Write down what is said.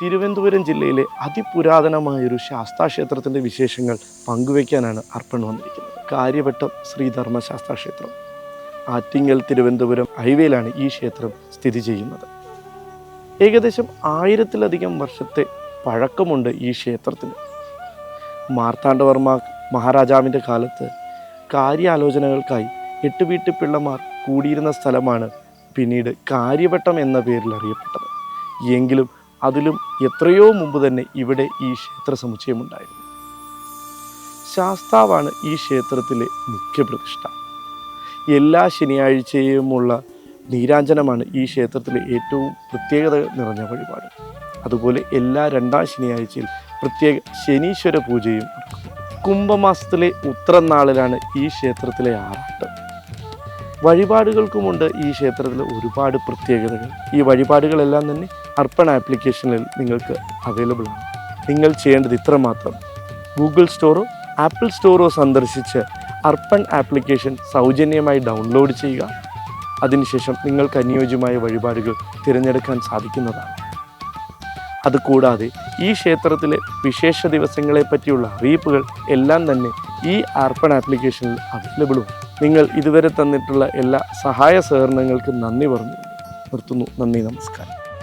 തിരുവനന്തപുരം ജില്ലയിലെ അതിപുരാതനമായൊരു ശാസ്താക്ഷേത്രത്തിൻ്റെ വിശേഷങ്ങൾ പങ്കുവയ്ക്കാനാണ് അർപ്പൺ വന്നിരിക്കുന്നത്. കാര്യവട്ടം ശ്രീ ധർമ്മശാസ്താക്ഷേത്രം. ആറ്റിങ്ങൽ തിരുവനന്തപുരം ഹൈവേയിലാണ് ഈ ക്ഷേത്രം സ്ഥിതി ചെയ്യുന്നത്. ഏകദേശം 1000-ലധികം വർഷത്തെ പഴക്കമുണ്ട് ഈ ക്ഷേത്രത്തിന്. മാർത്താണ്ഡവർമ്മ മഹാരാജാവിൻ്റെ കാലത്ത് കാര്യാലോചനകൾക്കായി 8 വീട്ടുപിള്ളമാർ കൂടിയിരുന്ന സ്ഥലമാണ് പിന്നീട് കാര്യവട്ടം എന്ന പേരിൽ അറിയപ്പെട്ടത്. എങ്കിലും അതിലും എത്രയോ മുമ്പ് തന്നെ ഇവിടെ ഈ ക്ഷേത്ര സമുച്ചയമുണ്ടായിരുന്നു. ശാസ്താവാണ് ഈ ക്ഷേത്രത്തിലെ മുഖ്യപ്രതിഷ്ഠ. എല്ലാ ശനിയാഴ്ചയുമുള്ള നീരാഞ്ജനമാണ് ഈ ക്ഷേത്രത്തിലെ ഏറ്റവും പ്രത്യേകത നിറഞ്ഞ വഴിപാട്. അതുപോലെ എല്ലാ 2ാം ശനിയാഴ്ചയിൽ പ്രത്യേക ശനീശ്വര പൂജയും നടക്കുന്നു. കുംഭമാസത്തിലെ ഉത്രനാളിലാണ് ഈ ക്ഷേത്രത്തിലെ ആറാട്ട്. വഴിപാടുകൾക്കുമുണ്ട് ഈ ക്ഷേത്രത്തിൽ ഒരുപാട് പ്രത്യേകതകൾ. ഈ വഴിപാടുകളെല്ലാം തന്നെ അർപ്പൺ ആപ്ലിക്കേഷനിൽ നിങ്ങൾക്ക് അവൈലബിൾ ആണ്. നിങ്ങൾ ചെയ്യേണ്ടത് ഇത്രമാത്രം: ഗൂഗിൾ സ്റ്റോറോ ആപ്പിൾ സ്റ്റോറോ സന്ദർശിച്ച് അർപ്പൺ ആപ്ലിക്കേഷൻ സൗജന്യമായി ഡൗൺലോഡ് ചെയ്യുക. അതിനുശേഷം നിങ്ങൾക്ക് അനുയോജ്യമായ വഴിപാടുകൾ തിരഞ്ഞെടുക്കാൻ സാധിക്കുന്നതാണ്. അതുകൂടാതെ ഈ ക്ഷേത്രത്തിലെ വിശേഷ ദിവസങ്ങളെ പറ്റിയുള്ള അറിയിപ്പുകൾ എല്ലാം തന്നെ ഈ അർപ്പൺ ആപ്ലിക്കേഷനിൽ അവൈലബിളുമാണ്. നിങ്ങൾ ഇതുവരെ തന്നിട്ടുള്ള എല്ലാ സഹായ സഹകരണങ്ങൾക്കും നന്ദി പറഞ്ഞു നിർത്തുന്നു. നന്ദി, നമസ്കാരം.